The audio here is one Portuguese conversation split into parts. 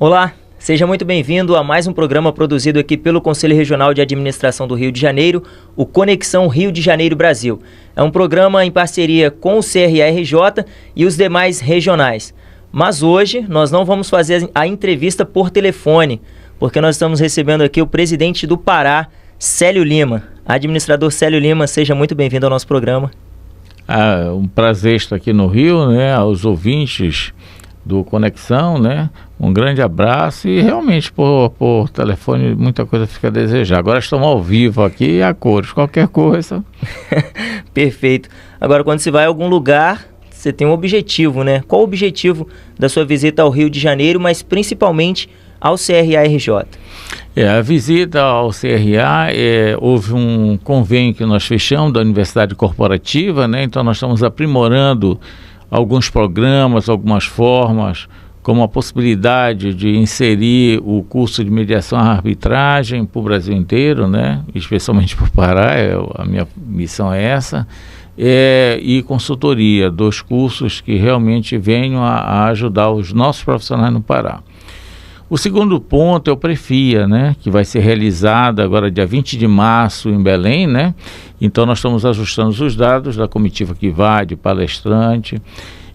Olá, seja muito bem-vindo a mais um programa produzido aqui pelo Conselho Regional de Administração do Rio de Janeiro, o Conexão Rio de Janeiro Brasil. É um programa em parceria com o CRA-RJ e os demais regionais. Mas hoje nós não vamos fazer a entrevista por telefone, porque nós estamos recebendo aqui o presidente do Pará, Célio Lima. Administrador Célio Lima, seja muito bem-vindo ao nosso programa. Um prazer estar aqui no Rio, né, aos ouvintes do Conexão, né, um grande abraço e realmente por telefone muita coisa fica a desejar. Agora estamos ao vivo aqui a cores, qualquer coisa. Perfeito. Agora, quando você vai a algum lugar, você tem um objetivo, né? Qual o objetivo da sua visita ao Rio de Janeiro, mas principalmente ao CRA-RJ? A visita ao CRA, houve um convênio que nós fechamos da Universidade Corporativa, né? Então nós estamos aprimorando alguns programas, algumas formas, como a possibilidade de inserir o curso de mediação e arbitragem para o Brasil inteiro, né? Especialmente para o Pará, a minha missão é essa, e consultoria, 2 cursos que realmente venham a ajudar os nossos profissionais no Pará. O segundo ponto é o Prefia, né, que vai ser realizado agora dia 20 de março em Belém, né? Então nós estamos ajustando os dados da comitiva que vai, de palestrante.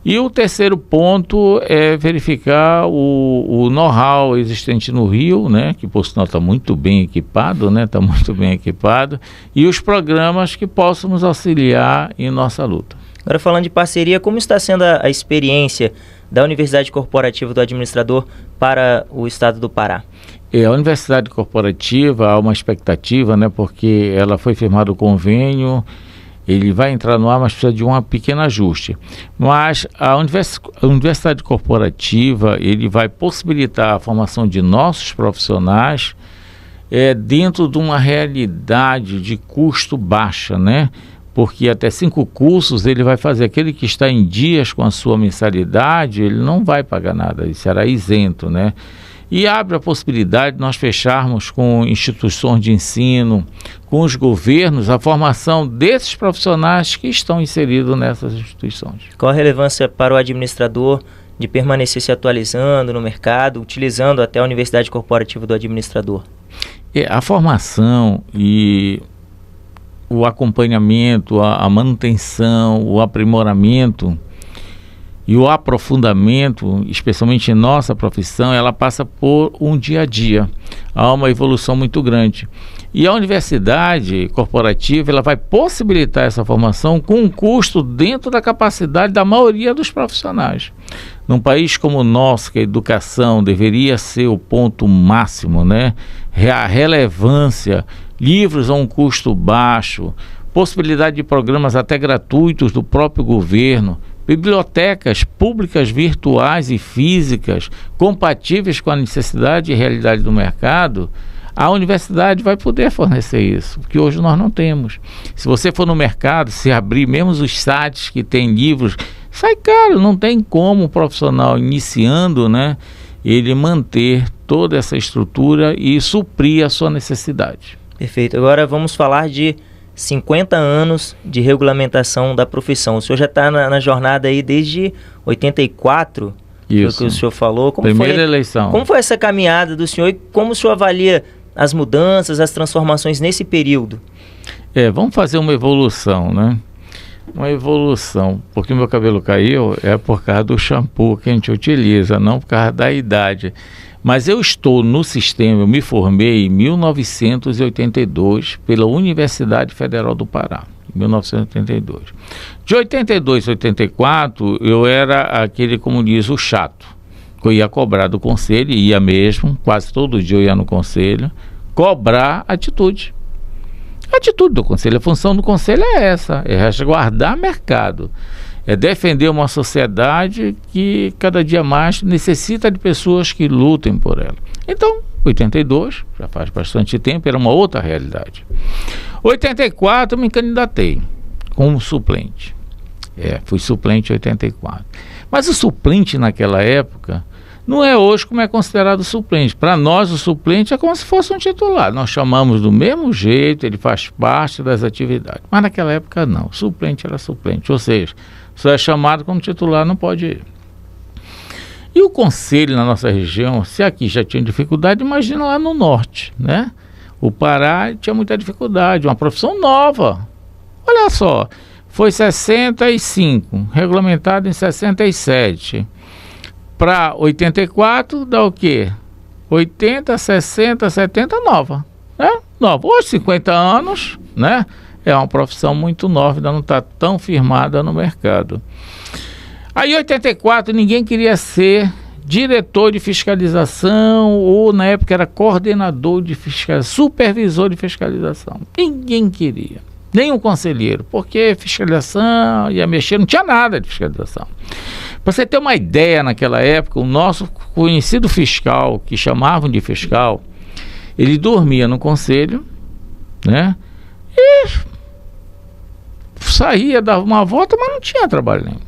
E o terceiro ponto é verificar o know-how existente no Rio, né, que por sinal está muito bem equipado, né, está muito bem equipado, e os programas que possam nos auxiliar em nossa luta. Agora, falando de parceria, como está sendo a experiência da Universidade Corporativa do Administrador para o estado do Pará? A Universidade Corporativa, há uma expectativa, né, porque ela foi firmado o convênio, ele vai entrar no ar, mas precisa de um pequeno ajuste. Mas a Universidade Corporativa, ele vai possibilitar a formação de nossos profissionais dentro de uma realidade de custo baixa, né? Porque até 5 cursos ele vai fazer. Aquele que está em dias com a sua mensalidade, ele não vai pagar nada, ele será isento, né? E abre a possibilidade de nós fecharmos com instituições de ensino, com os governos, a formação desses profissionais que estão inseridos nessas instituições. Qual a relevância para o administrador de permanecer se atualizando no mercado, utilizando até a Universidade Corporativa do Administrador? A formação e o acompanhamento, a manutenção, o aprimoramento e o aprofundamento, especialmente em nossa profissão, ela passa por um dia a dia. Há uma evolução muito grande. E a Universidade Corporativa, ela vai possibilitar essa formação com um custo dentro da capacidade da maioria dos profissionais. Num país como o nosso, que a educação deveria ser o ponto máximo, né? A relevância, livros a um custo baixo, possibilidade de programas até gratuitos do próprio governo, bibliotecas públicas virtuais e físicas compatíveis com a necessidade e realidade do mercado, a universidade vai poder fornecer isso, que hoje nós não temos. Se você for no mercado, se abrir mesmo os sites que tem livros, sai caro, não tem como o profissional iniciando, né, ele manter toda essa estrutura e suprir a sua necessidade. Perfeito. Agora vamos falar de 50 anos de regulamentação da profissão. O senhor já está na jornada aí desde 84, isso, foi o que o senhor falou. Primeira eleição. Como foi essa caminhada do senhor e como o senhor avalia as mudanças, as transformações nesse período? Vamos fazer uma evolução, né? Uma evolução, porque o meu cabelo caiu por causa do shampoo que a gente utiliza, não por causa da idade. Mas eu estou no sistema, eu me formei em 1982 pela Universidade Federal do Pará, 1982. De 82 a 84, eu era aquele, como diz, o chato, que eu ia cobrar do conselho, ia mesmo, quase todo dia eu ia no conselho, cobrar atitude. A atitude do conselho, a função do conselho é essa, é resguardar mercado. É defender uma sociedade que cada dia mais necessita de pessoas que lutem por ela. Então, 82, já faz bastante tempo, era uma outra realidade. 84, eu me candidatei como suplente. Fui suplente em 84. Mas o suplente naquela época não é hoje como é considerado suplente. Para nós, o suplente é como se fosse um titular. Nós chamamos do mesmo jeito, ele faz parte das atividades. Mas naquela época não, o suplente era suplente. Ou seja, só é chamado como titular, não pode ir. E o conselho na nossa região, se aqui já tinha dificuldade, imagina lá no norte, né? O Pará tinha muita dificuldade, uma profissão nova. Olha só, foi 65, regulamentado em 67. Para 84 dá o quê? 80, 60, 70, nova, né? Nova. Hoje, 50 anos, né? É uma profissão muito nova, ainda não está tão firmada no mercado. Aí, em 84, ninguém queria ser diretor de fiscalização, ou na época era coordenador de fiscalização, supervisor de fiscalização. Ninguém queria, nem um conselheiro, porque fiscalização ia mexer, não tinha nada de fiscalização. Para você ter uma ideia, naquela época, o nosso conhecido fiscal, que chamavam de fiscal, ele dormia no conselho, né? E saía, dava uma volta, mas não tinha trabalho nenhum.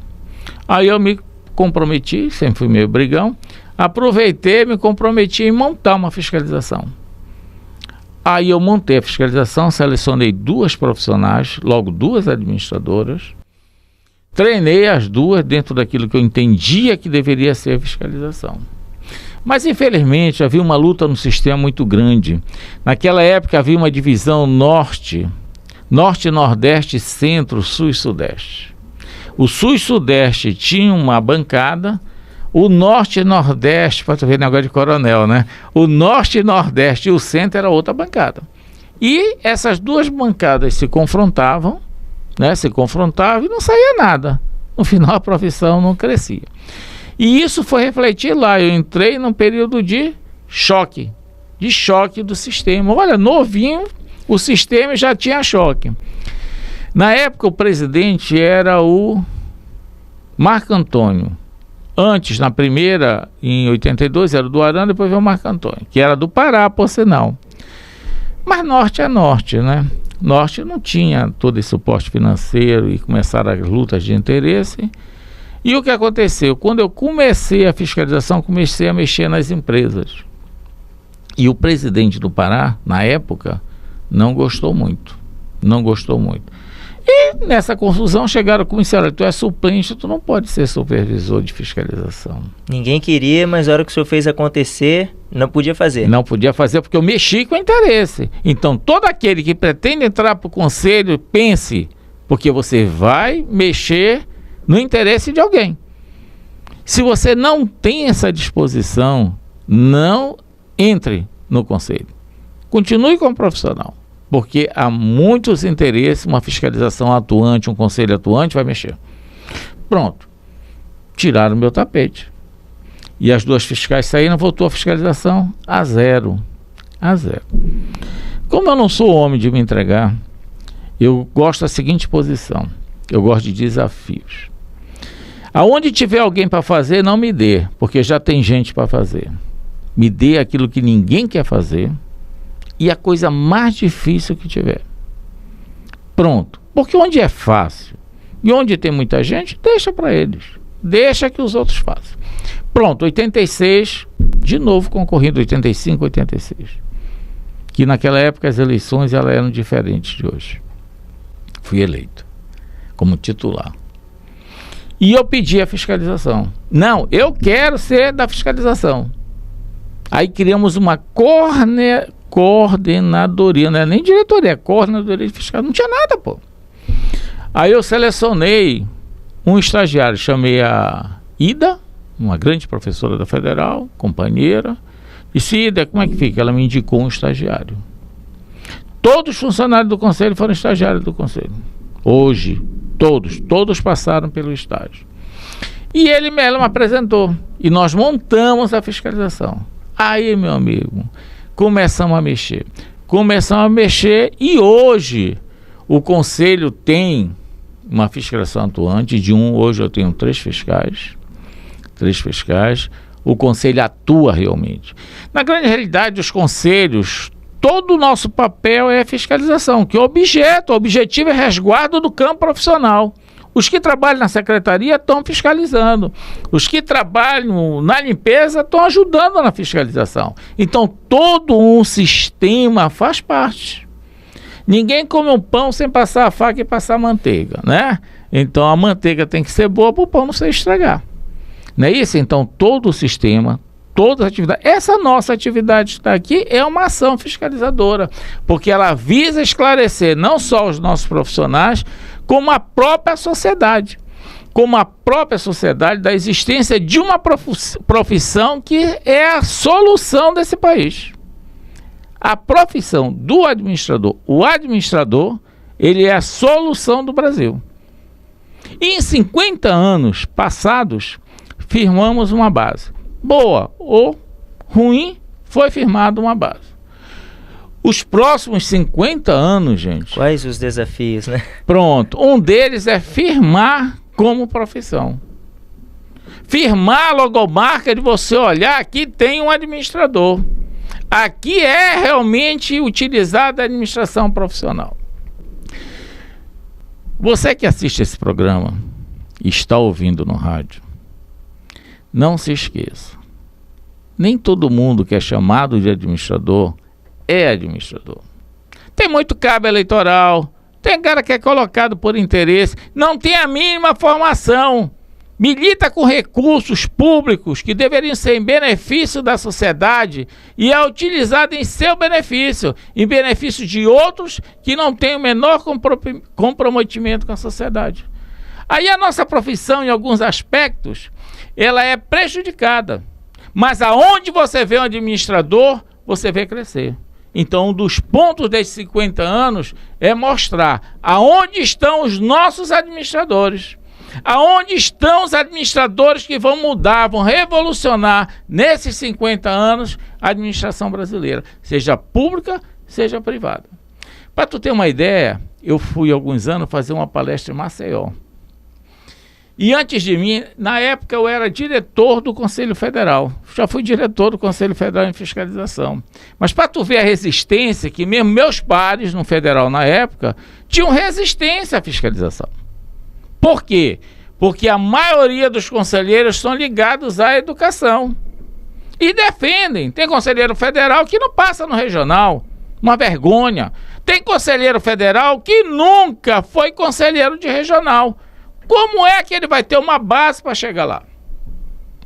Aí eu me comprometi, sempre fui meio brigão, aproveitei, me comprometi em montar uma fiscalização. Aí eu montei a fiscalização, selecionei 2 profissionais, logo 2 administradoras, treinei as 2 dentro daquilo que eu entendia que deveria ser a fiscalização. Mas infelizmente havia uma luta no sistema muito grande. Naquela época havia uma divisão norte, nordeste, centro, sul e sudeste. O sul e sudeste tinha uma bancada, o norte e nordeste, para tu ver negócio de coronel, né? O norte e nordeste e o centro era outra bancada. E essas 2 bancadas se confrontavam, né? Se confrontavam e não saía nada. No final a profissão não crescia. E isso foi refletir lá. Eu entrei num período de choque do sistema. Olha, novinho, o sistema já tinha choque. Na época o presidente era o Marco Antônio. Antes, na primeira, em 82, era o do Arana, depois veio o Marco Antônio, que era do Pará, por sinal. Mas norte é norte, né? Norte não tinha todo esse suporte financeiro e começaram as lutas de interesse. E o que aconteceu? Quando eu comecei a fiscalização, comecei a mexer nas empresas. E o presidente do Pará, na época, não gostou muito. E nessa confusão chegaram com isso: olha, tu é suplente, tu não pode ser supervisor de fiscalização. Ninguém queria, mas na hora que o senhor fez acontecer, não podia fazer. Não podia fazer porque eu mexi com interesse. Então todo aquele que pretende entrar para o conselho, pense, porque você vai mexer no interesse de alguém. Se você não tem essa disposição, não entre no conselho. Continue como profissional. Porque há muitos interesses, uma fiscalização atuante, um conselho atuante vai mexer. Pronto. Tiraram o meu tapete. E as 2 fiscais saíram, voltou a fiscalização a zero. Como eu não sou homem de me entregar, eu gosto da seguinte posição. Eu gosto de desafios. Aonde tiver alguém para fazer, não me dê, porque já tem gente para fazer. Me dê aquilo que ninguém quer fazer. E a coisa mais difícil que tiver. Pronto. Porque onde é fácil e onde tem muita gente, deixa para eles. Deixa que os outros façam. Pronto, 86, de novo concorrendo, 85, 86. Que naquela época as eleições elas eram diferentes de hoje. Fui eleito como titular. E eu pedi a fiscalização. Não, eu quero ser da fiscalização. Aí criamos uma coordenadoria, não é nem diretoria, é coordenadoria de fiscal, não tinha nada, pô. Aí eu selecionei um estagiário, chamei a Ida, uma grande professora da Federal, companheira, disse: Ida, como é que fica? Ela me indicou um estagiário. Todos os funcionários do conselho foram estagiários do conselho. Hoje, todos passaram pelo estágio. E ela me apresentou, e nós montamos a fiscalização. Aí, meu amigo, começamos a mexer e hoje o conselho tem uma fiscalização atuante hoje eu tenho 3 fiscais, o conselho atua realmente. Na grande realidade, os conselhos, todo o nosso papel é fiscalização, que o objetivo é resguardo do campo profissional. Os que trabalham na secretaria estão fiscalizando. Os que trabalham na limpeza estão ajudando na fiscalização. Então, todo um sistema faz parte. Ninguém come um pão sem passar a faca e passar a manteiga, né? Então, a manteiga tem que ser boa para o pão não se estragar. Não é isso? Então, todo o sistema, todas as atividades, essa nossa atividade que está aqui é uma ação fiscalizadora, porque ela visa esclarecer não só os nossos profissionais, como a própria sociedade. Como a própria sociedade da existência de uma profissão que é a solução desse país. A profissão do administrador, o administrador, ele é a solução do Brasil. E em 50 anos passados, firmamos uma base. Boa ou ruim, foi firmada uma base. Os próximos 50 anos, gente... Quais os desafios, né? Pronto. Um deles é firmar como profissão. Firmar a logomarca de você olhar, aqui tem um administrador. Aqui é realmente utilizada a administração profissional. Você que assiste esse programa e está ouvindo no rádio, não se esqueça. Nem todo mundo que é chamado de administrador é administrador. Tem muito cabo eleitoral, tem cara que é colocado por interesse, não tem a mínima formação, milita com recursos públicos que deveriam ser em benefício da sociedade e é utilizado em seu benefício, em benefício de outros que não têm o menor comprometimento com a sociedade. Aí a nossa profissão, em alguns aspectos, ela é prejudicada. Mas aonde você vê um administrador, você vê crescer. Então, um dos pontos desses 50 anos é mostrar aonde estão os nossos administradores. Aonde estão os administradores que vão mudar, vão revolucionar nesses 50 anos a administração brasileira, seja pública, seja privada. Para tu ter uma ideia, eu fui há alguns anos fazer uma palestra em Maceió. E antes de mim, na época eu era diretor do Conselho Federal. Já fui diretor do Conselho Federal em Fiscalização. Mas para tu ver a resistência, que mesmo meus pares no Federal na época, tinham resistência à fiscalização. Por quê? Porque a maioria dos conselheiros são ligados à educação. E defendem. Tem conselheiro federal que não passa no regional. Uma vergonha. Tem conselheiro federal que nunca foi conselheiro de regional. Como é que ele vai ter uma base para chegar lá?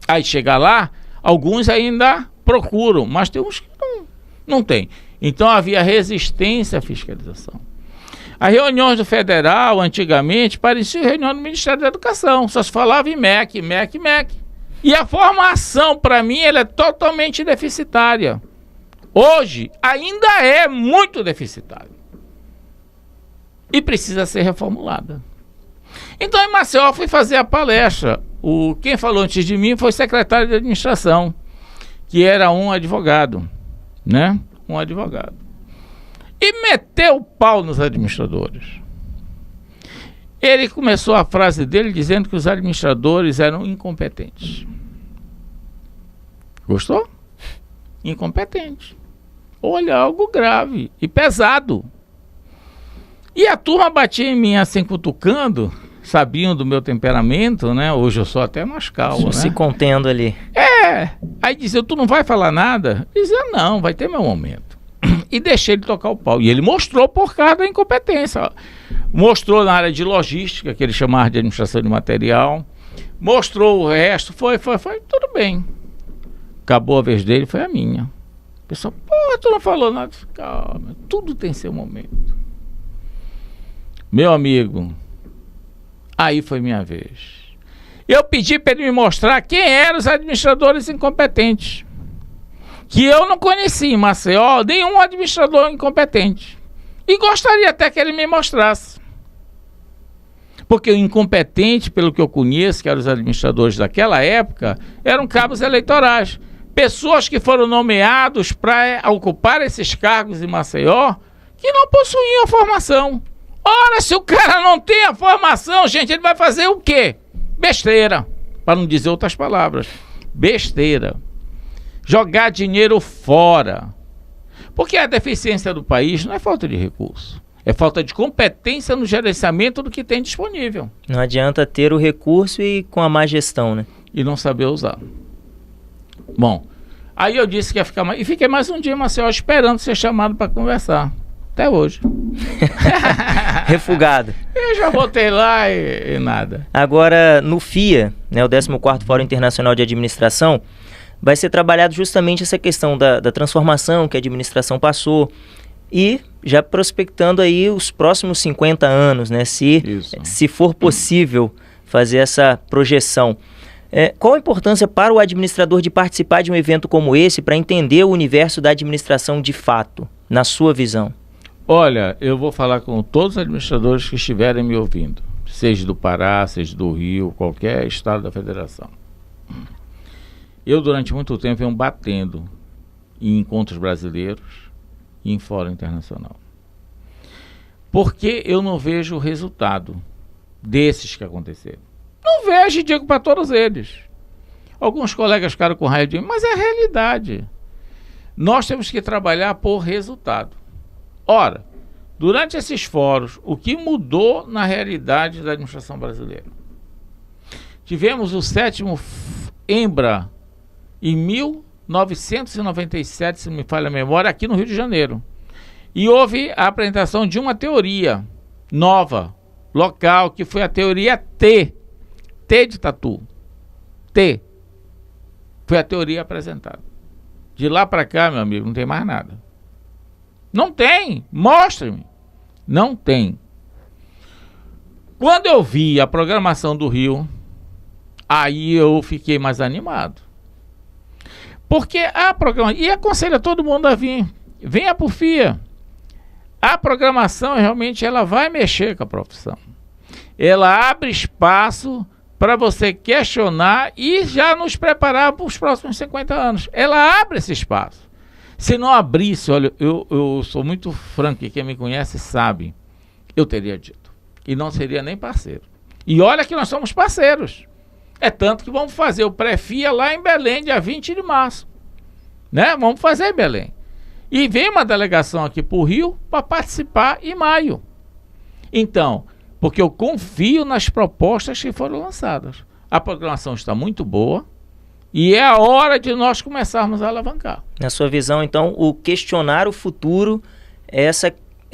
Aí chegar lá, alguns ainda procuram, mas tem uns que não tem. Então havia resistência à fiscalização. As reuniões do Federal, antigamente, pareciam reunião do Ministério da Educação. Só se falava em MEC. E a formação, para mim, ela é totalmente deficitária. Hoje, ainda é muito deficitária. E precisa ser reformulada. Então, em Maceió, eu fui fazer a palestra. Quem falou antes de mim foi o secretário de administração, que era um advogado, né? Um advogado. E meteu o pau nos administradores. Ele começou a frase dele dizendo que os administradores eram incompetentes. Gostou? Incompetentes. Olha, algo grave e pesado. E a turma batia em mim assim, cutucando, sabiam do meu temperamento, né? Hoje eu sou até mais calmo, né? Se contendo ali. Aí dizia, tu não vai falar nada? Dizia, não, vai ter meu momento. E deixei ele tocar o pau. E ele mostrou por causa da incompetência. Mostrou na área de logística, que ele chamava de administração de material. Mostrou o resto, foi, tudo bem. Acabou a vez dele, foi a minha. O pessoal, pô, tu não falou nada. Calma, tudo tem seu momento. Meu amigo, aí foi minha vez. Eu pedi para ele me mostrar quem eram os administradores incompetentes. Que eu não conhecia em Maceió nenhum administrador incompetente. E gostaria até que ele me mostrasse. Porque o incompetente, pelo que eu conheço, que eram os administradores daquela época, eram cabos eleitorais. Pessoas que foram nomeados para ocupar esses cargos em Maceió, que não possuíam formação. Ora, se o cara não tem a formação, gente, ele vai fazer o quê? Besteira, para não dizer outras palavras. Besteira. Jogar dinheiro fora. Porque a deficiência do país não é falta de recurso. É falta de competência no gerenciamento do que tem disponível. Não adianta ter o recurso e com a má gestão, né? E não saber usar. Bom, aí eu disse que ia ficar mais... E fiquei mais um dia em Maceió esperando ser chamado para conversar. Até hoje. refugado. Eu já voltei lá e nada. Agora, no FIA, né, o 14º Fórum Internacional de Administração, vai ser trabalhado justamente essa questão da transformação que a administração passou e já prospectando aí os próximos 50 anos, né, se for possível fazer essa projeção. Qual a importância para o administrador de participar de um evento como esse para entender o universo da administração de fato, na sua visão? Olha, eu vou falar com todos os administradores que estiverem me ouvindo, seja do Pará, seja do Rio, qualquer estado da federação. Eu, durante muito tempo, venho batendo em encontros brasileiros e em fórum internacional. Porque eu não vejo o resultado desses que aconteceram. Não vejo e digo para todos eles. Alguns colegas ficaram com raiva de mim, mas é a realidade. Nós temos que trabalhar por resultado. Ora, durante esses fóruns, o que mudou na realidade da administração brasileira? Tivemos o 7º EMBRA em 1997, se não me falha a memória, aqui no Rio de Janeiro. E houve a apresentação de uma teoria nova, local, que foi a teoria T de Tatu. T. Foi a teoria apresentada. De lá para cá, meu amigo, não tem mais nada. Não tem. Mostre-me. Não tem. Quando eu vi a programação do Rio, aí eu fiquei mais animado. Porque a programação... E aconselho a todo mundo a vir. Venha por FIA. A programação, realmente, ela vai mexer com a profissão. Ela abre espaço para você questionar e já nos preparar para os próximos 50 anos. Ela abre esse espaço. Se não abrisse, olha, eu sou muito franco, e quem me conhece sabe, eu teria dito. E não seria nem parceiro. E olha que nós somos parceiros. É tanto que vamos fazer o pré-FIA lá em Belém, dia 20 de março. Né? Vamos fazer em Belém. E vem uma delegação aqui para o Rio para participar em maio. Então, porque eu confio nas propostas que foram lançadas. A programação está muito boa e é a hora de nós começarmos a alavancar. Na sua visão, então, o questionar o futuro é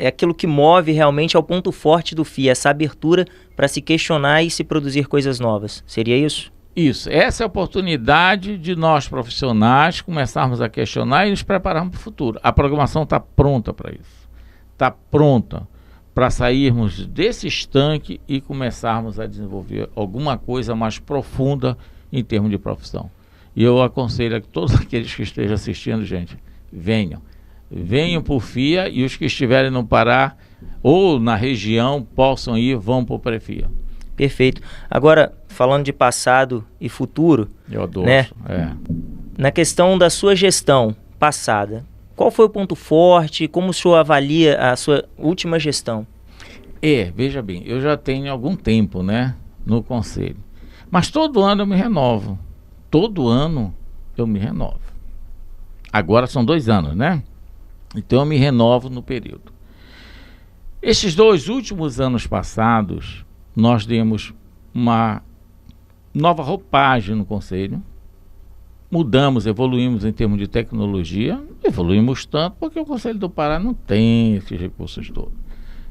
aquilo que move realmente ao ponto forte do FIA, essa abertura para se questionar e se produzir coisas novas. Seria isso? Isso. Essa é a oportunidade de nós, profissionais, começarmos a questionar e nos prepararmos para o futuro. A programação está pronta para isso. Está pronta para sairmos desse estanque e começarmos a desenvolver alguma coisa mais profunda em termos de profissão. E eu aconselho a que todos aqueles que estejam assistindo, gente, venham. Venham por FIA e os que estiverem no Pará ou na região possam ir, vão por pré-FIA. Perfeito. Agora, falando de passado e futuro, eu adoro, né? Na questão da sua gestão passada, qual foi o ponto forte? Como o senhor avalia a sua última gestão? Veja bem, eu já tenho algum tempo, né, no conselho. Mas todo ano eu me renovo. Todo ano eu me renovo. Agora são 2 anos, né? Então eu me renovo no período. Esses 2 últimos anos passados, nós demos uma nova roupagem no conselho. Mudamos, evoluímos em termos de tecnologia. Evoluímos tanto porque o Conselho do Pará não tem esses recursos todos.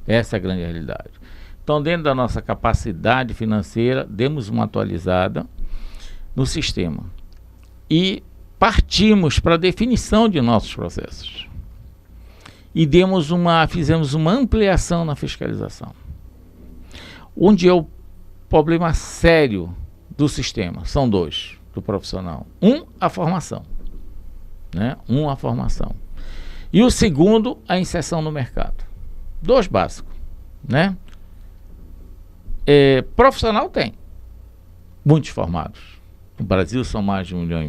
Essa é a grande realidade. Então, dentro da nossa capacidade financeira, demos uma atualizada no sistema. E partimos para a definição de nossos processos. E fizemos uma ampliação na fiscalização. Onde é o problema sério do sistema? São 2 do profissional. A formação. Né? A formação. E o segundo, a inserção no mercado. 2 básicos. Né? Profissional tem. Muitos formados. No Brasil são mais de 1,5 milhão,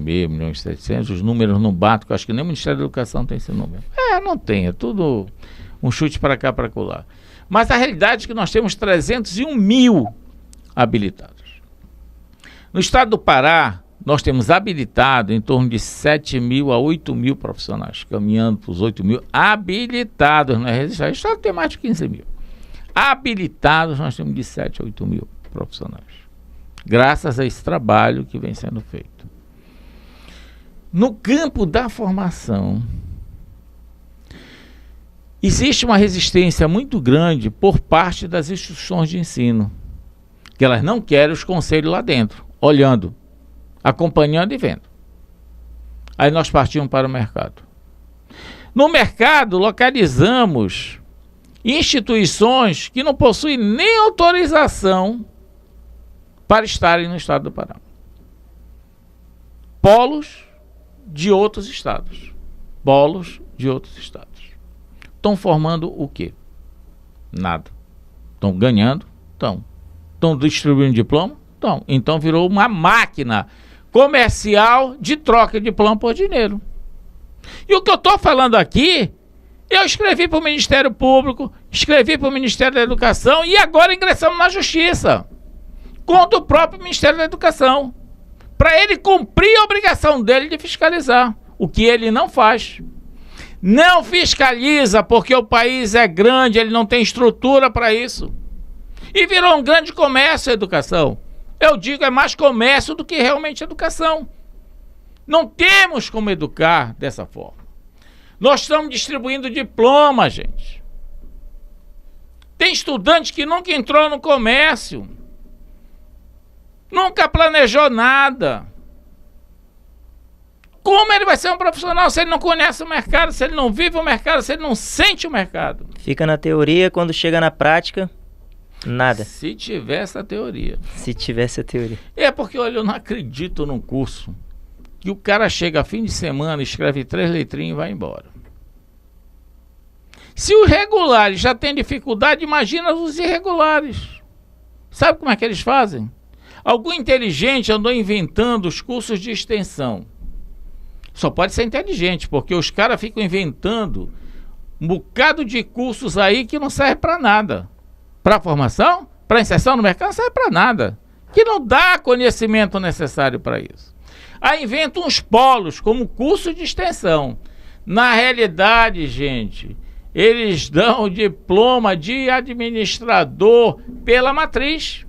1,7 milhões. Os números não batem, eu acho que nem o Ministério da Educação tem esse número. Não tem. É tudo um chute para cá, para lá. Mas a realidade é que nós temos 301 mil habilitados. No estado do Pará, nós temos habilitado em torno de 7 mil a 8 mil profissionais, caminhando para os 8 mil habilitados, não é registrado. O estado tem mais de 15 mil. Habilitados, nós temos de 7 a 8 mil profissionais. Graças a esse trabalho que vem sendo feito. No campo da formação, existe uma resistência muito grande por parte das instituições de ensino, que elas não querem os conselhos lá dentro, olhando, acompanhando e vendo. Aí nós partimos para o mercado. No mercado, localizamos instituições que não possuem nem autorização para estarem no estado do Pará. Polos de outros estados. Polos de outros estados. Estão formando o quê? Nada. Estão ganhando? Estão. Estão distribuindo diploma? Estão. Então virou uma máquina comercial de troca de diploma por dinheiro. E o que eu estou falando aqui, eu escrevi para o Ministério Público, escrevi para o Ministério da Educação e agora ingressamos na Justiça contra o próprio Ministério da Educação, para ele cumprir a obrigação dele de fiscalizar, o que ele não faz. Não fiscaliza porque o país é grande, ele não tem estrutura para isso. E virou um grande comércio a educação. Eu digo, é mais comércio do que realmente educação. Não temos como educar dessa forma. Nós estamos distribuindo diploma, gente. Tem estudante que nunca entrou no comércio. Nunca planejou nada. Como ele vai ser um profissional se ele não conhece o mercado, se ele não vive o mercado, se ele não sente o mercado? Fica na teoria, quando chega na prática, nada. Se tivesse a teoria. Se tivesse a teoria. É porque, olha, eu não acredito num curso que o cara chega fim de semana, escreve 3 letrinhas e vai embora. Se os regulares já têm dificuldade, imagina os irregulares. Sabe como é que eles fazem? Algum inteligente andou inventando os cursos de extensão. Só pode ser inteligente, porque os caras ficam inventando um bocado de cursos aí que não serve para nada. Para formação, para inserção no mercado, não serve para nada. Que não dá conhecimento necessário para isso. Aí inventam uns polos como curso de extensão. Na realidade, gente, eles dão o diploma de administrador pela matriz.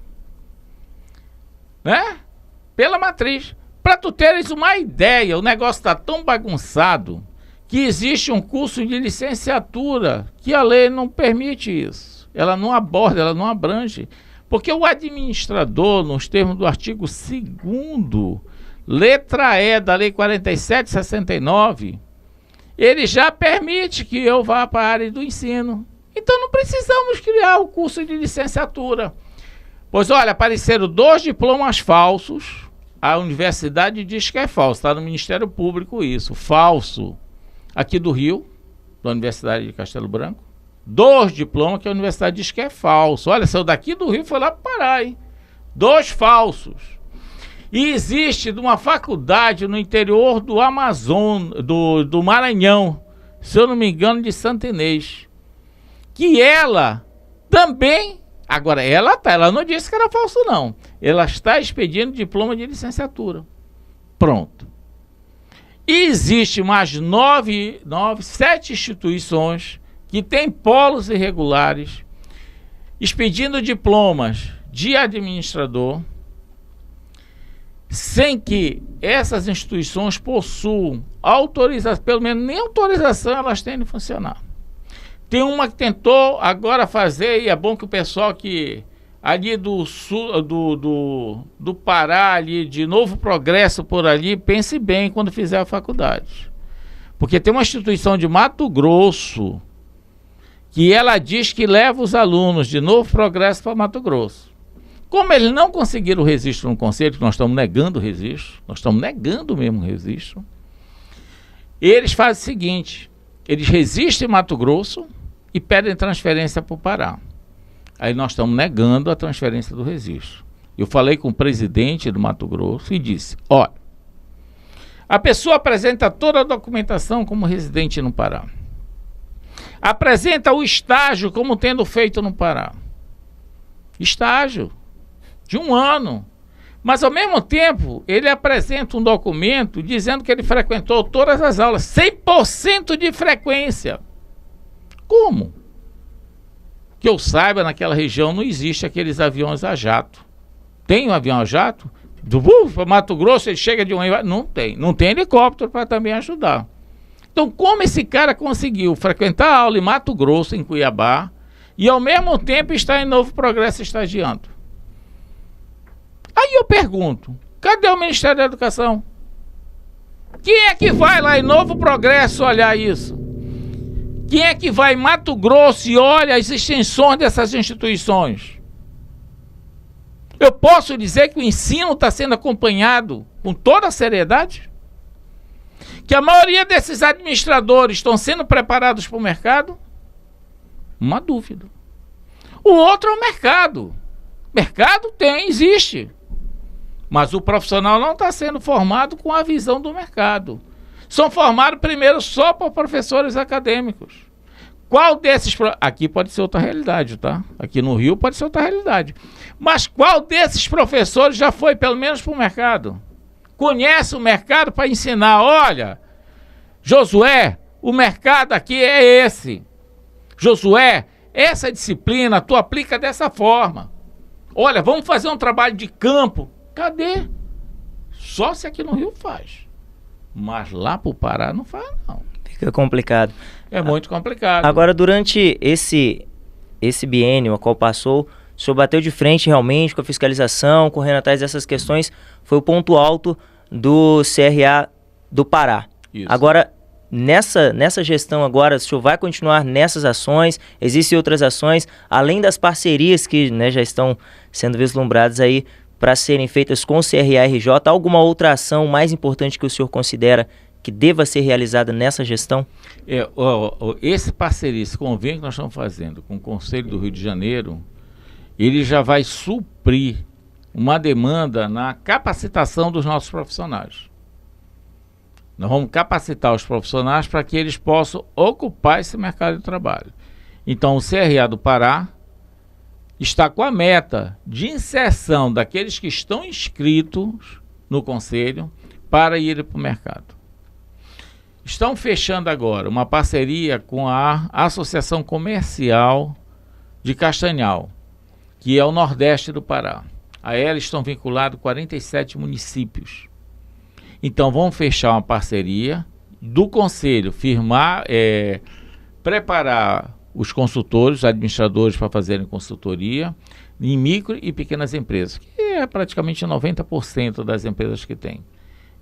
Né? Pela matriz. Para tu teres uma ideia, o negócio está tão bagunçado que existe um curso de licenciatura que a lei não permite isso. Ela não aborda, ela não abrange. Porque o administrador, nos termos do artigo 2º, letra E da Lei 47/69, ele já permite que eu vá para a área do ensino. Então não precisamos criar o curso de licenciatura. Pois olha, apareceram 2 diplomas falsos. A universidade diz que é falso, está no Ministério Público isso, falso. Aqui do Rio, da Universidade de Castelo Branco, 2 diplomas que a universidade diz que é falso. Olha, saiu daqui do Rio, foi lá para o Pará, hein? 2 falsos. E existe de uma faculdade no interior do Amazonas, do Maranhão, se eu não me engano, de Santa Inês, que ela também... Agora, ela não disse que era falso, não. Ela está expedindo diploma de licenciatura. Pronto. E existe mais 7 instituições que têm polos irregulares, expedindo diplomas de administrador, sem que essas instituições possuam autorização, pelo menos nem autorização elas têm de funcionar. Tem uma que tentou agora fazer, e é bom que o pessoal que ali do sul, do Pará, ali de Novo Progresso por ali, pense bem quando fizer a faculdade. Porque tem uma instituição de Mato Grosso que ela diz que leva os alunos de Novo Progresso para Mato Grosso. Como eles não conseguiram o registro no conselho, que nós estamos negando o registro, nós estamos negando mesmo o registro, eles fazem o seguinte, eles resistem em Mato Grosso e pedem transferência para o Pará. Aí nós estamos negando a transferência do registro. Eu falei com o presidente do Mato Grosso e disse, olha, a pessoa apresenta toda a documentação como residente no Pará. Apresenta o estágio como tendo feito no Pará. Estágio de 1 ano. Mas ao mesmo tempo, ele apresenta um documento dizendo que ele frequentou todas as aulas, 100% de frequência. Como? Que eu saiba, naquela região não existe aqueles aviões a jato. Tem um avião a jato? Do Mato Grosso, ele chega de um... Não tem. Não tem helicóptero para também ajudar. Então, como esse cara conseguiu frequentar a aula em Mato Grosso, em Cuiabá, e ao mesmo tempo está em Novo Progresso estagiando? Aí eu pergunto, cadê o Ministério da Educação? Quem é que vai lá em Novo Progresso olhar isso? Quem é que vai em Mato Grosso e olha as extensões dessas instituições? Eu posso dizer que o ensino está sendo acompanhado com toda a seriedade? Que a maioria desses administradores estão sendo preparados para o mercado? Uma dúvida. O outro é o mercado. Mercado existe. Mas o profissional não está sendo formado com a visão do mercado. São formados primeiro só por professores acadêmicos. Qual desses... Aqui pode ser outra realidade, tá? Aqui no Rio pode ser outra realidade. Mas qual desses professores já foi pelo menos para o mercado? Conhece o mercado para ensinar? Olha, Josué, o mercado aqui é esse. Josué, essa disciplina tu aplica dessa forma. Olha, vamos fazer um trabalho de campo. Cadê? Só se aqui no Rio faz. Mas lá pro Pará não faz, não. Fica complicado. É muito complicado. Agora, durante esse biênio a qual passou, o senhor bateu de frente realmente com a fiscalização, correndo atrás dessas questões, foi o ponto alto do CRA do Pará. Isso. Agora, nessa gestão agora, o senhor vai continuar nessas ações? Existem outras ações, além das parcerias que, né, já estão sendo vislumbradas aí para serem feitas com o CRA-RJ, alguma outra ação mais importante que o senhor considera que deva ser realizada nessa gestão? Esse parceria, esse convênio que nós estamos fazendo com o Conselho do Rio de Janeiro, ele já vai suprir uma demanda na capacitação dos nossos profissionais. Nós vamos capacitar os profissionais para que eles possam ocupar esse mercado de trabalho. Então, o CRA do Pará está com a meta de inserção daqueles que estão inscritos no Conselho para ir para o mercado. Estão fechando agora uma parceria com a Associação Comercial de Castanhal, que é o Nordeste do Pará. A ela estão vinculados 47 municípios. Então vamos fechar uma parceria do Conselho, preparar os consultores, os administradores para fazerem consultoria em micro e pequenas empresas, que é praticamente 90% das empresas que tem.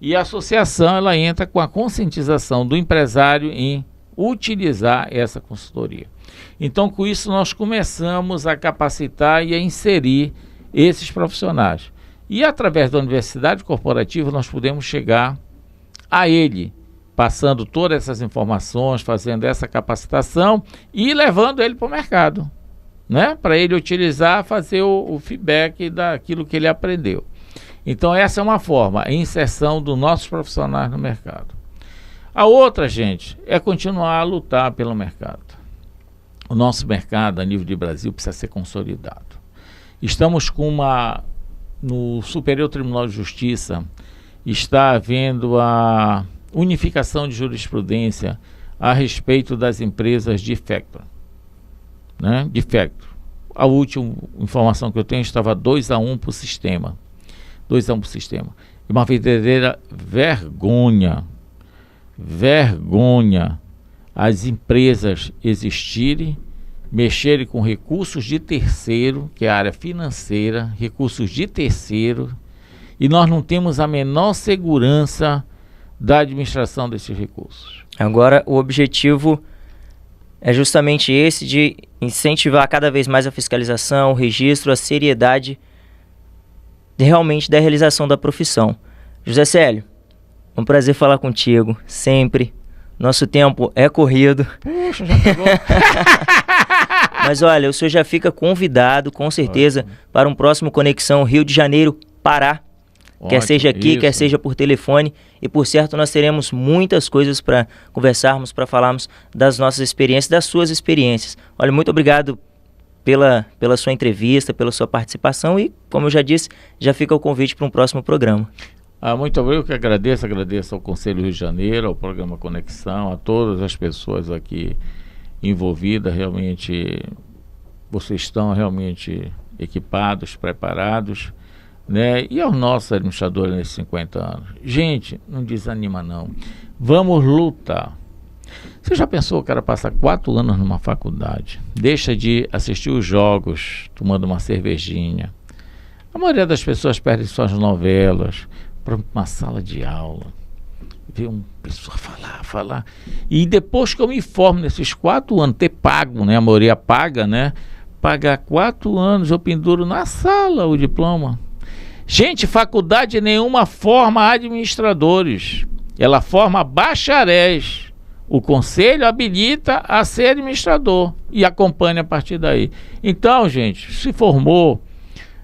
E a associação, ela entra com a conscientização do empresário em utilizar essa consultoria. Então, com isso, nós começamos a capacitar e a inserir esses profissionais. E, através da universidade corporativa, nós podemos chegar a ele, passando todas essas informações, fazendo essa capacitação e levando ele para o mercado, né? Para ele utilizar, fazer o feedback daquilo que ele aprendeu. Então essa é uma forma, a inserção dos nossos profissionais no mercado. A outra, gente, é continuar a lutar pelo mercado. O nosso mercado, a nível de Brasil, precisa ser consolidado. Estamos com no Superior Tribunal de Justiça, está havendo a unificação de jurisprudência a respeito das empresas de factor, né? De factor. A última informação que eu tenho estava 2-1 para o sistema. 2-1 para o sistema. E uma verdadeira vergonha as empresas existirem, mexerem com recursos de terceiro, que é a área financeira, recursos de terceiro, e nós não temos a menor segurança da administração desses recursos. Agora, o objetivo é justamente esse, de incentivar cada vez mais a fiscalização, o registro, a seriedade realmente da realização da profissão. José Célio, um prazer falar contigo, sempre. Nosso tempo é corrido. Puxa, já pegou. Mas olha, o senhor já fica convidado, com certeza, ótimo, para um próximo Conexão Rio de Janeiro, Pará. Ótimo, quer seja aqui, isso, quer seja por telefone. E por certo, nós teremos muitas coisas para conversarmos, para falarmos das nossas experiências, das suas experiências. Olha, muito obrigado pela sua entrevista, pela sua participação e, como eu já disse, já fica o convite para um próximo programa. Muito obrigado, eu que agradeço ao Conselho Rio de Janeiro, ao programa Conexão, a todas as pessoas aqui envolvidas. Realmente, vocês estão realmente equipados, preparados, né? E aos nossos administradores nesses 50 anos. Gente, não desanima não. Vamos lutar. Você já pensou, o cara passa 4 anos numa faculdade, deixa de assistir os jogos, tomando uma cervejinha. A maioria das pessoas perde suas novelas para uma sala de aula, ver uma pessoa falar. E depois que eu me formo nesses 4 anos, ter pago, né? A maioria paga, né? Pagar 4 anos, eu penduro na sala o diploma. Gente, faculdade nenhuma forma administradores, ela forma bacharéis. O conselho habilita a ser administrador e acompanha a partir daí. Então, gente, se formou,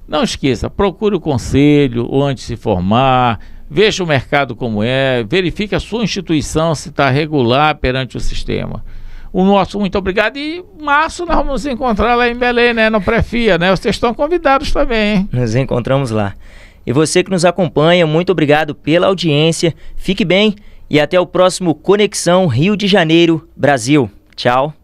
não esqueça, procure o conselho ou antes de se formar, veja o mercado como é, verifique a sua instituição se está regular perante o sistema. O nosso muito obrigado, e março nós vamos nos encontrar lá em Belém, né, no Prefia, né? Vocês estão convidados também, hein? Nos encontramos lá. E você que nos acompanha, muito obrigado pela audiência. Fique bem e até o próximo Conexão Rio de Janeiro, Brasil. Tchau.